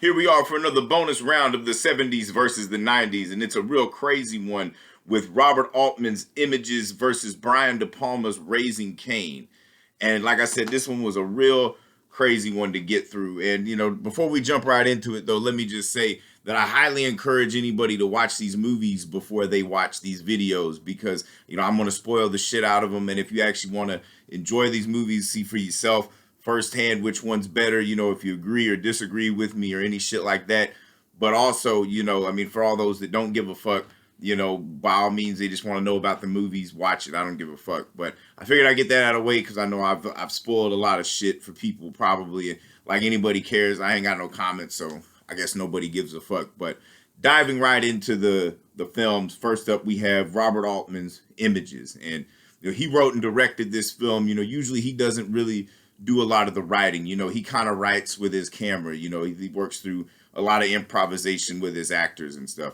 Here we are for another bonus round of the 70s versus the 90s, and it's a real crazy one with Robert Altman's Images versus Brian De Palma's Raising Cain. And like I said, this one was a real crazy one to get through. And, before we jump right into it, though, let me just say that I highly encourage anybody to watch these movies before they watch these videos because, I'm going to spoil the shit out of them. And if you actually want to enjoy these movies, see for yourself firsthand which one's better, if you agree or disagree with me or any shit like that. But also, for all those that don't give a fuck, by all means, they just want to know about the movies, watch it. I don't give a fuck. But I figured I'd get that out of the way because I know I've spoiled a lot of shit for people probably. Like anybody cares. I ain't got no comments, so I guess nobody gives a fuck. But diving right into the films, first up we have Robert Altman's Images. And he wrote and directed this film. Usually he doesn't really do a lot of the writing. He kind of writes with his camera. He works through a lot of improvisation with his actors and stuff.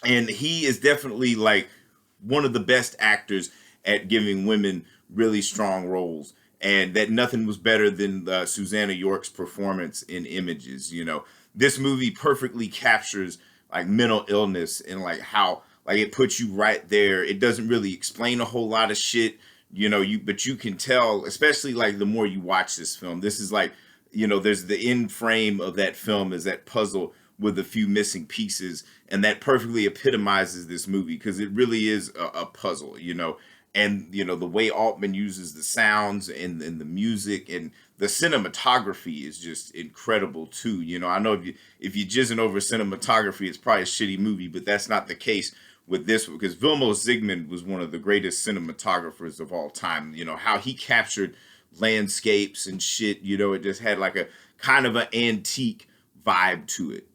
And he is definitely like one of the best actors at giving women really strong roles. And that nothing was better than Susanna York's performance in Images. This movie perfectly captures like mental illness and like how like it puts you right there. It doesn't really explain a whole lot of shit. But you can tell, especially like the more you watch this film, this is like, there's the end frame of that film is that puzzle with a few missing pieces. And that perfectly epitomizes this movie because it really is a puzzle, and, the way Altman uses the sounds and the music and the cinematography is just incredible too. I know if you're jizzing over cinematography, it's probably a shitty movie, but that's not the case with this one because Vilmos Zsigmond was one of the greatest cinematographers of all time. How he captured landscapes and shit, it just had like a kind of an antique vibe to it,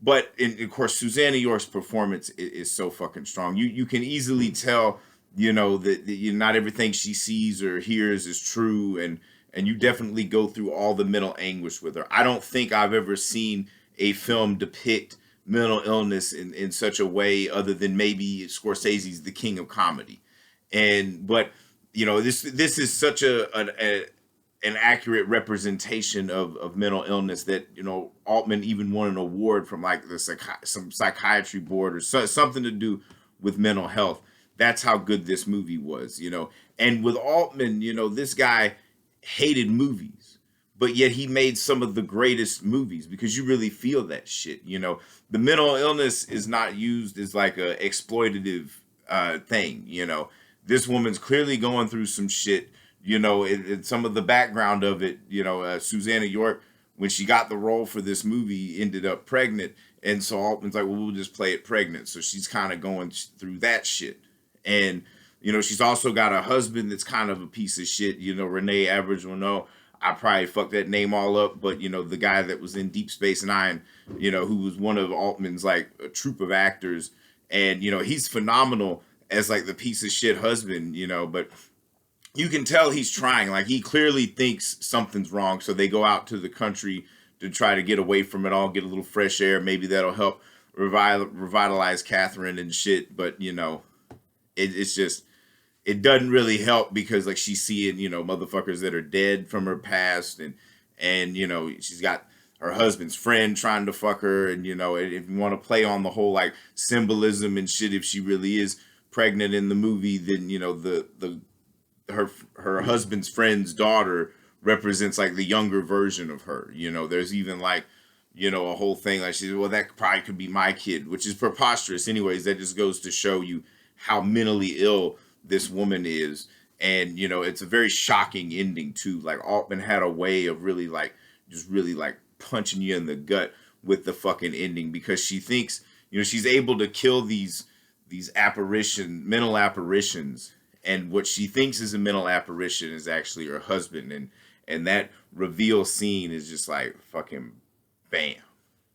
but of course Susanna York's performance is so fucking strong. You can easily tell, that not everything she sees or hears is true, and you definitely go through all the mental anguish with her. I don't think I've ever seen a film depict mental illness in such a way other than maybe Scorsese's The King of Comedy. But this is such an accurate representation of mental illness that Altman even won an award from like some psychiatry board or something to do with mental health. That's how good this movie was. And with Altman, this guy hated movies, but yet he made some of the greatest movies because you really feel that shit. The mental illness is not used as like a exploitative thing. This woman's clearly going through some shit. Some of the background of it, Susanna York, when she got the role for this movie, ended up pregnant. And so Altman's like, well, we'll just play it pregnant. So she's kind of going through that shit. And, she's also got a husband that's kind of a piece of shit. Renee Auberjonois, I probably fucked that name all up. But, the guy that was in Deep Space Nine, who was one of Altman's like a troupe of actors. And, he's phenomenal as like the piece of shit husband, but you can tell he's trying. Like he clearly thinks something's wrong. So they go out to the country to try to get away from it all, get a little fresh air. Maybe that'll help revitalize Catherine and shit. But, it's just, it doesn't really help because like she's seeing, motherfuckers that are dead from her past. And she's got her husband's friend trying to fuck her. And, if you want to play on the whole like symbolism and shit, if she really is pregnant in the movie, then, her husband's friend's daughter represents like the younger version of her. There's even like, a whole thing like she's, well, that probably could be my kid, which is preposterous. Anyways, that just goes to show you how mentally ill this woman is. And, it's a very shocking ending too. Like Altman had a way of really like, just really like punching you in the gut with the fucking ending because she thinks, she's able to kill these mental apparitions. And what she thinks is a mental apparition is actually her husband. And that reveal scene is just like fucking bam.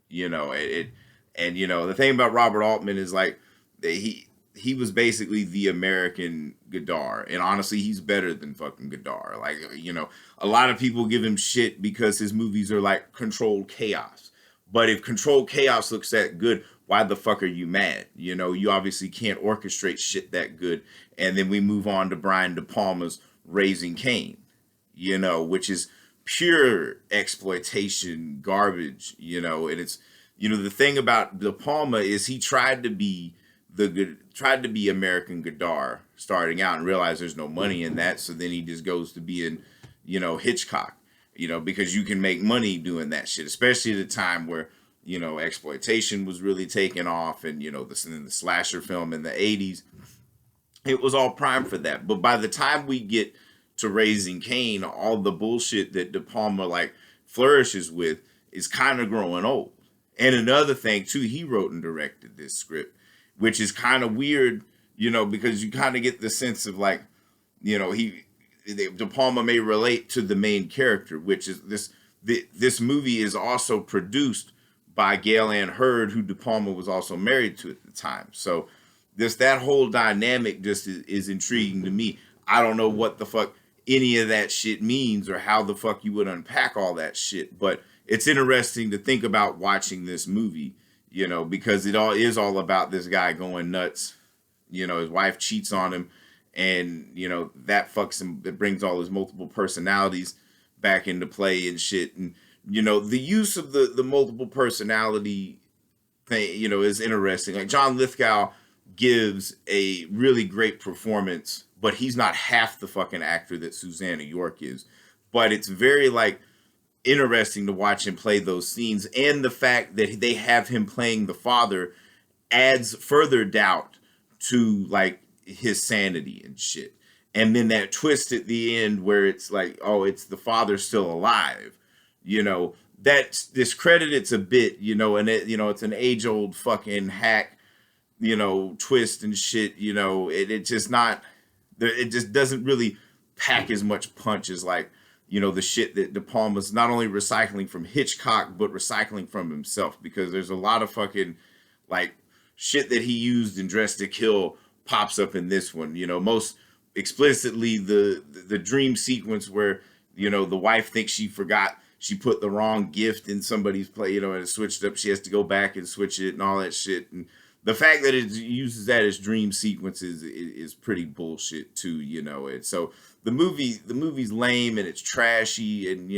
The thing about Robert Altman is like he was basically the American Godard. And honestly, he's better than fucking Godard. Like, a lot of people give him shit because his movies are like controlled chaos. But if controlled chaos looks that good, why the fuck are you mad? You obviously can't orchestrate shit that good. And then we move on to Brian De Palma's Raising Cain, which is pure exploitation garbage, and it's, the thing about De Palma is he tried to be American Godard starting out and realized there's no money in that, so then he just goes to being, Hitchcock, because you can make money doing that shit, especially at a time where, exploitation was really taking off, and the slasher film in the 80s, it was all primed for that. But by the time we get to Raising Cain, all the bullshit that De Palma like flourishes with is kind of growing old. And another thing too, he wrote and directed this script, which is kind of weird, because you kind of get the sense of like, De Palma may relate to the main character, which is this movie is also produced by Gail Ann Hurd, who De Palma was also married to at the time. So that whole dynamic just is intriguing to me. I don't know what the fuck any of that shit means or how the fuck you would unpack all that shit, but it's interesting to think about watching this movie, because it all is all about this guy going nuts. His wife cheats on him, and that fucks him. That brings all his multiple personalities back into play and shit. And the use of the multiple personality thing, is interesting. Like John Lithgow gives a really great performance, but he's not half the fucking actor that Susanna York is. But it's very like interesting to watch him play those scenes, and the fact that they have him playing the father adds further doubt to like his sanity and shit. And then that twist at the end where it's like, oh, it's the father still alive, that discredits a bit, and it's an age-old fucking hack, twist and shit, it just not, it just doesn't really pack as much punch as like, the shit that De Palma's not only recycling from Hitchcock, but recycling from himself, because there's a lot of fucking like shit that he used in Dress to Kill pops up in this one, most explicitly the dream sequence where, the wife thinks she put the wrong gift in somebody's play, and it switched up. She has to go back and switch it and all that shit. And the fact that it uses that as dream sequences is pretty bullshit too, And so the movie's lame and it's trashy, and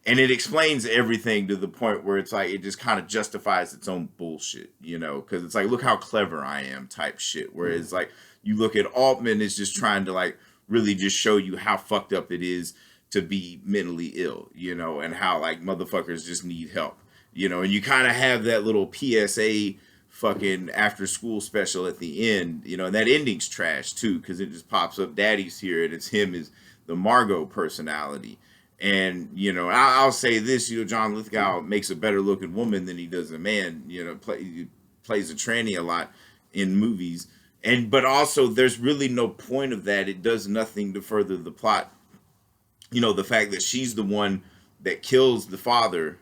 and it explains everything to the point where it's like it just kind of justifies its own bullshit, because it's like, look how clever I am type shit. Whereas like you look at Altman, it's just trying to like really just show you how fucked up it is to be mentally ill, and how like motherfuckers just need help, and you kind of have that little PSA fucking after school special at the end, and that ending's trash too, because it just pops up, Daddy's here, and it's him as the Margot personality. And I'll say this, John Lithgow makes a better looking woman than he does a man. He plays a tranny a lot in movies, but also there's really no point of that. It does nothing to further the plot. The fact that she's the one that kills the father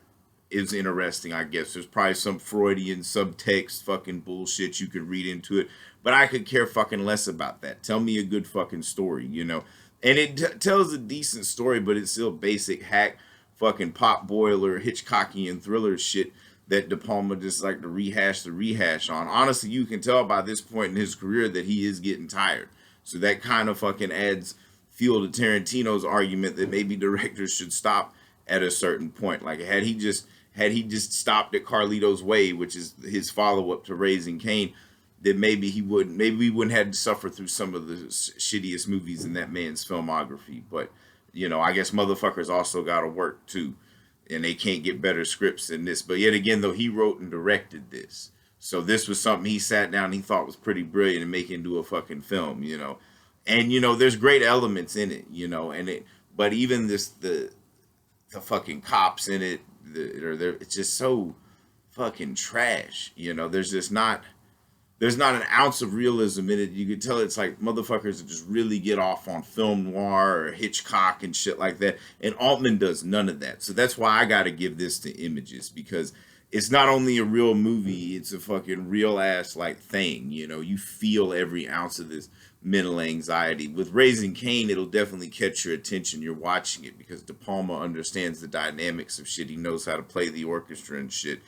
is interesting, I guess. There's probably some Freudian subtext fucking bullshit you could read into it, but I could care fucking less about that. Tell me a good fucking story, And it tells a decent story, but it's still basic hack fucking pop boiler Hitchcockian thriller shit that De Palma just like to rehash on. Honestly, you can tell by this point in his career that he is getting tired. So that kind of fucking adds fuel to Tarantino's argument that maybe directors should stop at a certain point. Like had he just stopped at Carlito's Way, which is his follow-up to Raising Cain, that maybe we wouldn't have to suffer through some of the shittiest movies in that man's filmography. But I guess motherfuckers also gotta work too, and they can't get better scripts than this. But yet again, though, he wrote and directed this, so this was something he sat down and he thought was pretty brilliant and make into a fucking film, and there's great elements in it, but even the fucking cops in it, it's just so fucking trash, there's not an ounce of realism in it. You could tell it's like motherfuckers that just really get off on film noir or Hitchcock and shit like that. And Altman does none of that. So that's why I got to give this to Images, because it's not only a real movie, it's a fucking real ass like thing. You feel every ounce of this mental anxiety. With Raising Cain, it'll definitely catch your attention. You're watching it because De Palma understands the dynamics of shit. He knows how to play the orchestra and shit,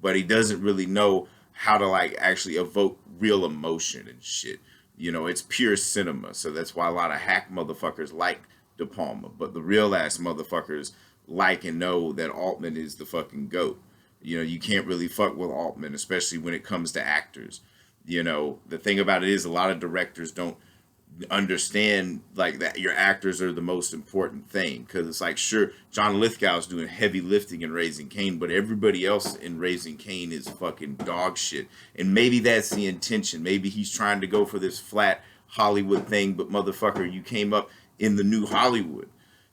but he doesn't really know how to like actually evoke real emotion and shit. It's pure cinema. So that's why a lot of hack motherfuckers like De Palma, but the real ass motherfuckers like and know that Altman is the fucking GOAT. You know, you can't really fuck with Altman, especially when it comes to actors. You know, the thing about it is a lot of directors don't understand like that your actors are the most important thing, because it's like, sure, John Lithgow's doing heavy lifting in Raising Cain, but everybody else in Raising Cain is fucking dog shit. And maybe that's the intention. Maybe he's trying to go for this flat Hollywood thing, but motherfucker, you came up in the new Hollywood.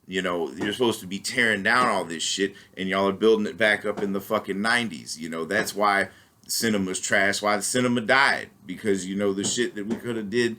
You know, you're supposed to be tearing down all this shit, and y'all are building it back up in the fucking 90s. You know, that's why cinema's trash, why the cinema died, because, you know, the shit that we could have did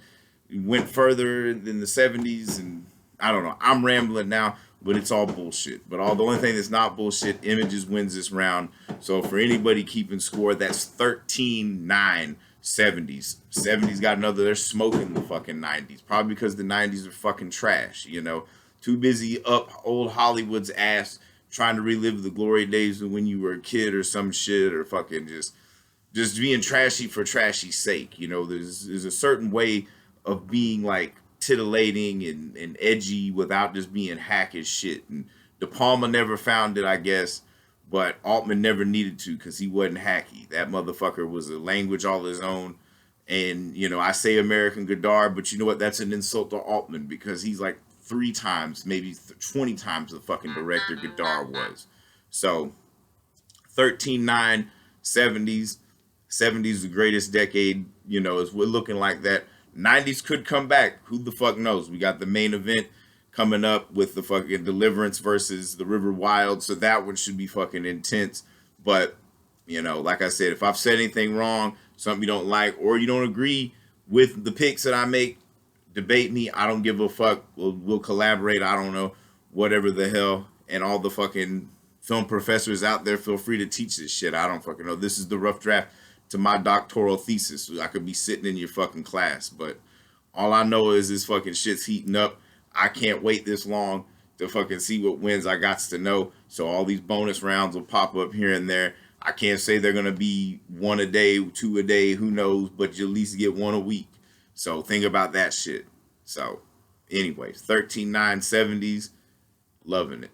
went further than the 70s. And I don't know, I'm rambling now, but it's all bullshit. But the only thing that's not bullshit, Images wins this round. So for anybody keeping score, that's 13-9 70s. 70s got another, they're smoking the fucking 90s, probably because the 90s are fucking trash. You know, too busy up old Hollywood's ass trying to relive the glory days of when you were a kid or some shit, or fucking just being trashy for trashy's sake. You know, there's a certain way of being like titillating and edgy without just being hack as shit. And De Palma never found it, I guess, but Altman never needed to, because he wasn't hacky. That motherfucker was a language all his own. And, you know, I say American Godard, but you know what? That's an insult to Altman, because he's like 3 times, maybe 20 times the fucking director Godard was. So 13-9 70s. 70s the greatest decade, you know, as we're looking like that. 90s could come back. Who the fuck knows? We got the main event coming up with the fucking Deliverance versus the River Wild. So that one should be fucking intense. But, you know, like I said, if I've said anything wrong, something you don't like, or you don't agree with the picks that I make, debate me. I don't give a fuck. We'll collaborate. I don't know. Whatever the hell. And all the fucking film professors out there, feel free to teach this shit. I don't fucking know. This is the rough draft to my doctoral thesis. I could be sitting in your fucking class, but all I know is this fucking shit's heating up. I can't wait this long to fucking see what wins. I got to know. So all these bonus rounds will pop up here and there. I can't say they're going to be 1 a day, 2 a day, who knows, but you at least get 1 a week. So think about that shit. So anyways, 13-9 70s, loving it.